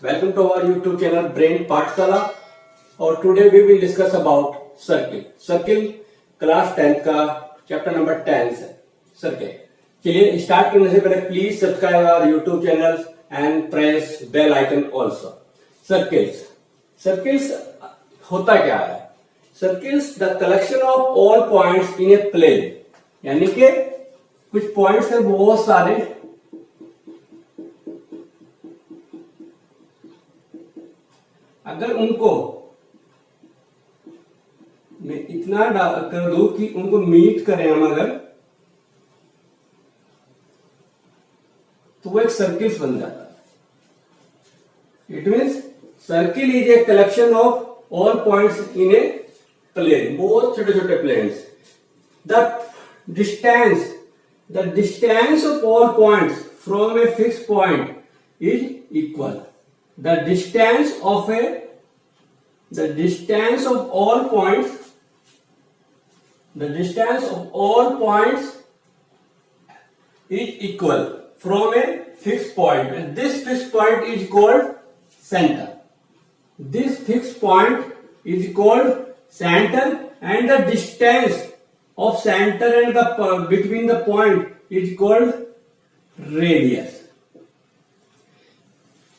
Welcome to our YouTube channel Brain Pathshala और today we will discuss about circle. Circle class 10 का chapter number 10 है circle. चलिए start करने से पहले please subscribe our YouTube channel and press bell icon also. Circles होता क्या है? Circles the collection of all points in a plane, यानी कि कुछ पॉइंट्स हैं बहुत सारे, अगर उनको मैं इतना कर दूं कि उनको मीट करें हम अगर, तो वो एक सर्किल्स बन जाता है. It means circle is a collection of all points in a plane, बहुत छोटे छोटे planes. The distance of all points from a fix point is equal. The distance of all points is equal from a fixed point, and this fixed point is called center. This fixed point is called center, and the distance of center and the between the point is called radius.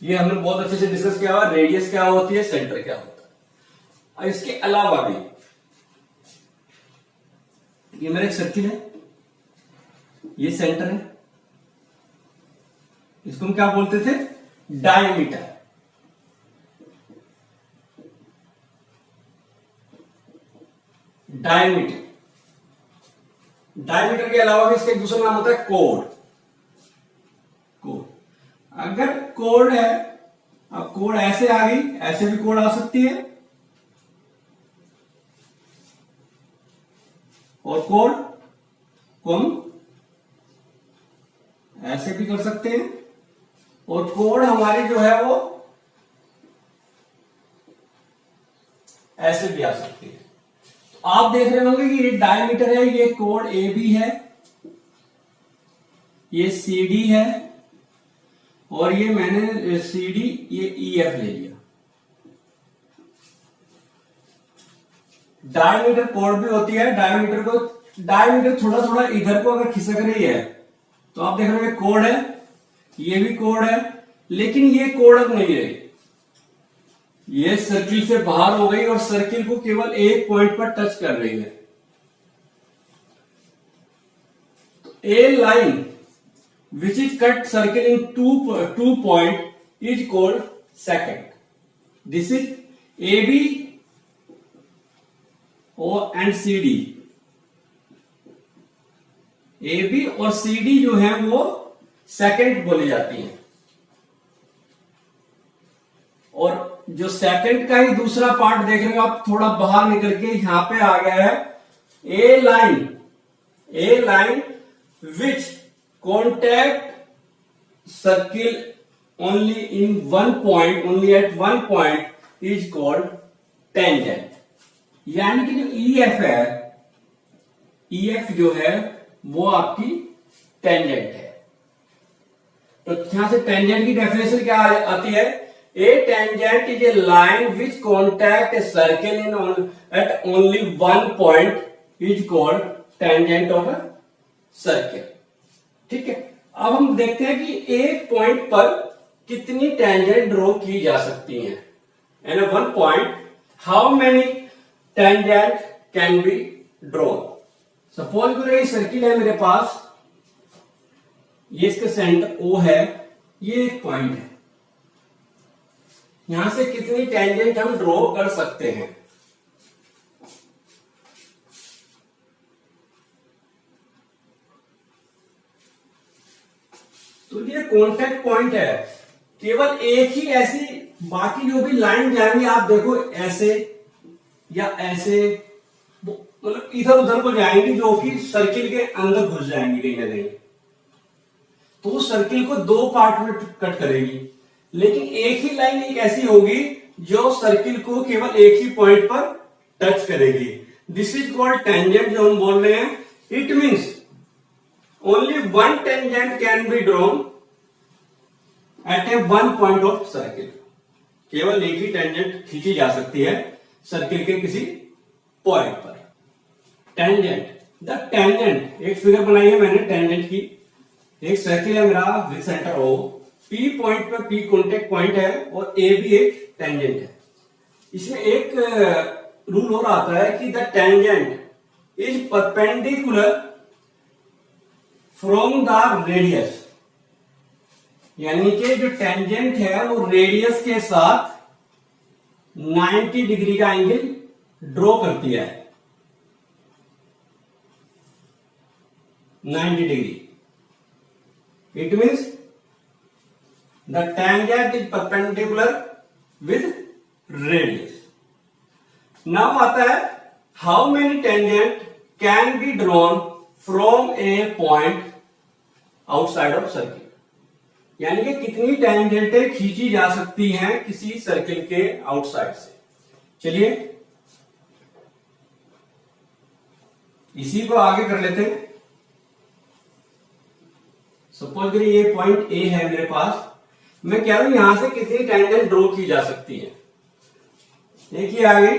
ये हमने बहुत अच्छे से discuss किया हुआ. Radius क्या होती है, सेंटर क्या होता है. और इसके अलावा भी ये मेरा एक सर्किल है, ये सेंटर है, इसको हम क्या बोलते थे, डायमीटर. डायमीटर के अलावा भी इसका एक दूसरा नाम होता है कोड. अगर कोड है, अब कोड ऐसे आ गई, ऐसे भी कोड आ सकती है, और कोड को हम ऐसे भी कर सकते हैं, और कोड हमारी जो है वो ऐसे भी आ सकती है. तो आप देख रहे होंगे कि ये डायमीटर है, ये कोड ए बी है, ये सी डी है, और ये मैंने सी डी, ये ई एफ ले लिया. डायमीटर कोड भी होती है. डायमीटर थोड़ा थोड़ा इधर को अगर खिसक रही है तो आप देख रहे हो कोड है, ये भी कोड है, लेकिन ये कोड अब नहीं रही, ये सर्किल से बाहर हो गई और सर्किल को केवल एक पॉइंट पर टच कर रही है. तो ए line which is cut circle in two point is called second. This is AB and CD. AB और CD जो है वो सेकंड बोली जाती हैं. और जो सेकंड का ही दूसरा पार्ट देख रहे हो आप, थोड़ा बाहर निकल के यहां पे आ गया है ए line which contact circle only at one point is called tangent. यानी कि जो EF है, EF जो है वो आपकी टेंजेंट है. तो यहां से टेंजेंट की डेफिनेशन क्या आती है? A tangent is a line which contact a circle at only one point is called tangent of a circle. ठीक है. अब हम देखते हैं कि एक पॉइंट पर कितनी टेंजेंट ड्रॉ की जा सकती हैं. And one point how many tangent can B draw. Suppose करो ये सर्किल है मेरे पास, ये इसका सेंटर O है, ये एक पॉइंट है, यहां से कितनी टेंजेंट हम ड्रॉ कर सकते हैं. तो ये कॉन्टैक्ट पॉइंट है, केवल एक ही ऐसी, बाकी जो भी लाइन जाएंगी आप देखो ऐसे या ऐसे, मतलब इधर उधर को जाएंगी, जो कि सर्किल के अंदर घुस जाएंगी कहीं ना कहीं. तो उस सर्किल को दो पार्ट में कट करेगी. लेकिन एक ही लाइन एक ऐसी होगी जो सर्किल को केवल एक ही पॉइंट पर टच करेगी. दिस इज कॉल्ड टेंजेंट जो हम बोल रहे हैं. It means only one tangent can be drawn at a one point of circle. केवल एक ही टेंजेंट खींची जा सकती है सर्किल के किसी पॉइंट पर। टेंजेंट, द टेंजेंट, एक फिगर बनाई है मैंने टेंजेंट की। एक सर्किल है मेरा with centre O, P point पर पी कॉन्टेक्ट पॉइंट है और ए भी एक टेंजेंट है। इसमें एक रूल और आता है कि the tangent is perpendicular from the radius, यानी कि जो टेंजेंट है वो रेडियस के साथ 90 डिग्री का एंगल ड्रॉ करती है, 90 degree. It means the tangent is perpendicular with radius. Now आता है how many tangent can be drawn from a point outside of circle, यानी कि कितनी टेंजेंटें खींची जा सकती हैं किसी सर्किल के आउटसाइड से। चलिए इसी को आगे कर लेते हैं। सपोज करिए ये पॉइंट ए है मेरे पास, मैं कह रहा हूं यहां से कितनी टेंजेंट ड्रॉ की जा सकती है। देखिए आ गई,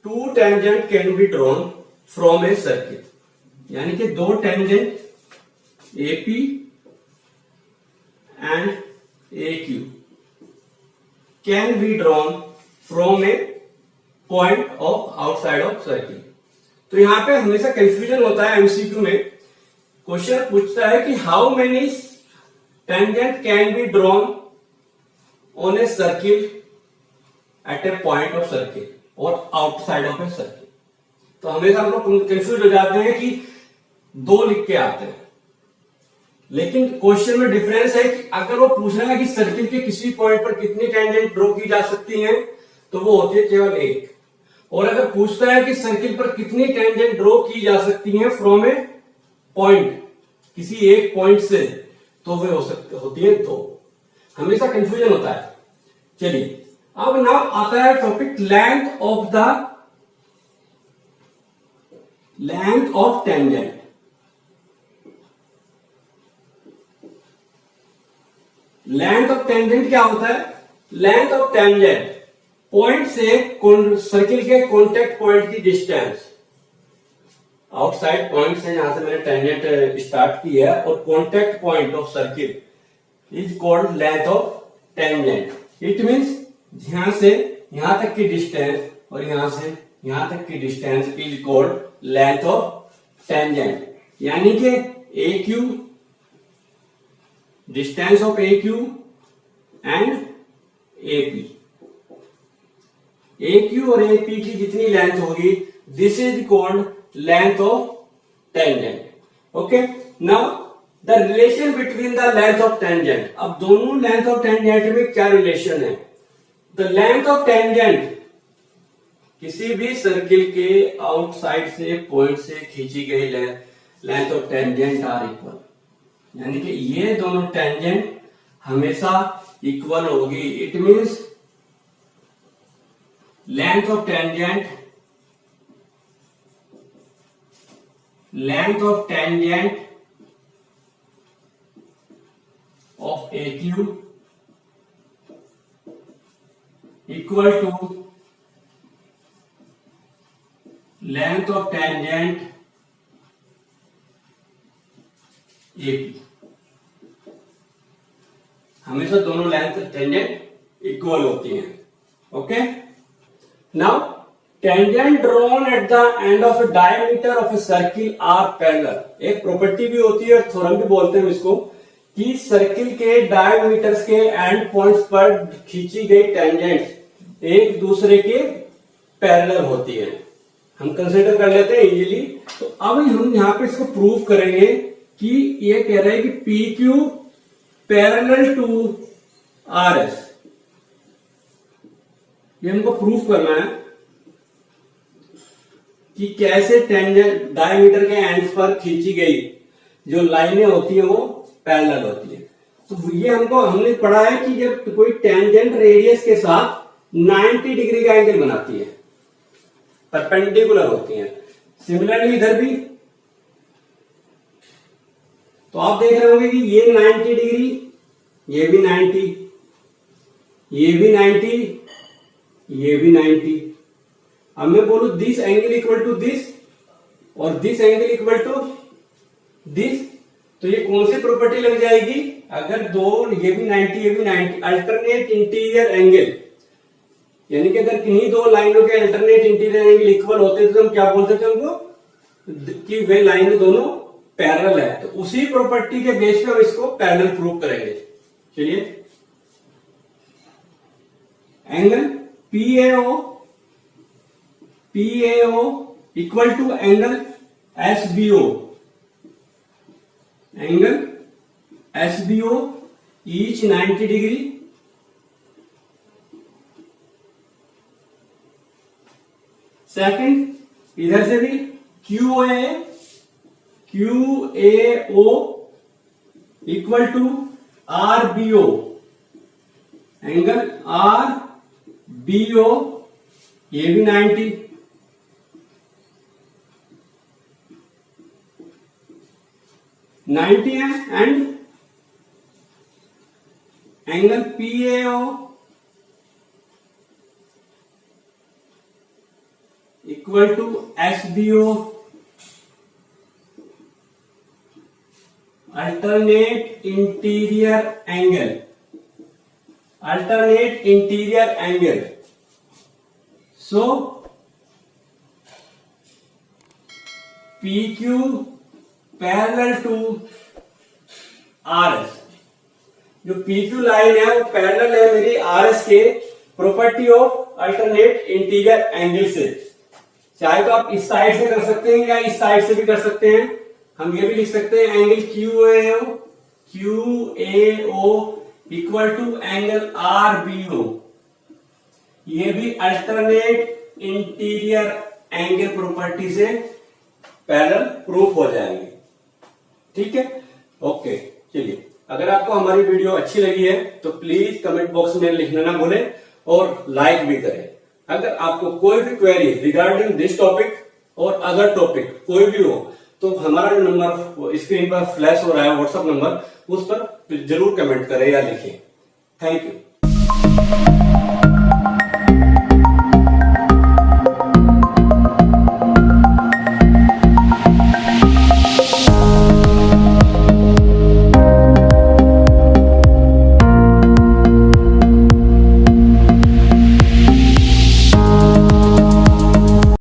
two tangent can be drawn from a circle, यानी कि दो tangent AP and A Q can be drawn from a point of outside of circle. तो यहां पे हमेशा कंफ्यूजन होता है एमसीक्यू में, क्वेश्चन पूछता है कि how many tangent can be drawn on A circle eight A point of circle और आउटसाइड ऑफ ए सर्किल। तो हमेशा हम लोग कंफ्यूज हो जाते हैं कि दो लिख के आते हैं, लेकिन क्वेश्चन में डिफरेंस है कि अगर वो पूछ रहा है कि सर्किल के किसी पॉइंट पर कितनी टेंजेंट ड्रॉ की जा सकती हैं तो वो होती है केवल एक, और अगर पूछता है कि सर्किल पर कितनी टेंजेंट ड्रॉ की जा सकती हैं फ्रॉम ए पॉइंट, किसी एक पॉइंट से, तो वे होती है दो। हमेशा कंफ्यूजन होता है। चलिए अब नाउ आता है topic length of tangent. Length of tangent क्या होता है? लेंथ ऑफ टेंजेंट पॉइंट से सर्किल के कॉन्टेक्ट पॉइंट की डिस्टेंस, आउटसाइड पॉइंट से यहां से मैंने टेंजेंट स्टार्ट की है, और contact point of circle is called length of tangent. It means यहां से यहां तक की डिस्टेंस और यहां से यहां तक की distance is called length of tangent, यानी कि A Q, distance of A Q and A P. A Q और ए पी की जितनी लेंथ होगी this is called length of tangent. Okay, now the relation between the length of tangent. अब दोनों length of tangent में क्या relation है? The length of tangent किसी भी सर्किल के आउटसाइड से पॉइंट से खींची गई length of tangent are equal, यानी कि ये दोनों टेंजेंट हमेशा इक्वल होगी। It means length of tangent of A Q equal to length of tangent A P. हमेशा दोनों लेंथ टेंजेंट इक्वल होती हैं। Okay, now tangent drawn at the end of a diameter of a circle are parallel. एक property भी होती है, theorem भी बोलते हैं इसको, कि सर्किल के डायमीटर्स के एंड पॉइंट्स पर खींची गई टेंजेंट एक दूसरे के पैरेलल होती है। हम कंसीडर कर लेते हैं इजीली। तो अब हम यहां पे इसको प्रूव करेंगे कि ये कह रहे हैं कि P Q parallel to R S, ये हमको प्रूव करना है कि कैसे टेंजेंट डायमीटर के एंड्स पर खींची गई जो लाइनें होती हैं वो पैरेलल होती है। तो ये हमने पढ़ा है कि जब कोई टेंजेंट रेडियस के साथ 90 डिग्री का एंगल बनाती है, परपेंडिकुलर होती है। सिमिलरली इधर भी तो आप देख रहे होंगे कि ये 90 डिग्री, ये भी 90, ये भी 90, ये भी 90। अब मैं बोलू this angle equal to this और this angle equal to this, तो ये कौन सी प्रॉपर्टी लग जाएगी? अगर दो, ये भी 90 ये भी 90, अल्टरनेट इंटीरियर एंगल, यानी कि अगर किन्हीं दो लाइनों के अल्टरनेट इंटीरियर एंगल इक्वल होते तो हम क्या बोलते थे उनको कि वे लाइन दोनों पैरेलल है। तो उसी प्रॉपर्टी के बेस पे हम इसको पैरेलल प्रूव करेंगे। चलिए, angle PAO equal to angle SBO, angle SBO each 90 degree. Second, इधर से भी QAO equal to RBO, angle RBO ये भी 90। है and angle PAO equal to SBO, alternate interior angle. So PQ parallel to RS, जो PQ line है वो parallel है मेरी RS के property of alternate interior angle से। चाहे तो आप इस साइड से कर सकते हैं या इस साइड से भी कर सकते हैं। हम ये भी लिख सकते हैं angle QAO equal to angle RBO, ये भी अल्टरनेट इंटीरियर एंगल प्रॉपर्टी से पैरेलल प्रूफ हो जाएंगे। ठीक है, ओके। चलिए, अगर आपको हमारी वीडियो अच्छी लगी है तो प्लीज कमेंट बॉक्स में लिखना ना भूलें और लाइक भी करें। अगर आपको कोई भी क्वेरी रिगार्डिंग दिस टॉपिक और अदर टॉपिक कोई भी हो तो हमारा जो नंबर स्क्रीन पर फ्लैश हो रहा है व्हाट्सएप नंबर, उस पर जरूर कमेंट करें या लिखें। Thank you.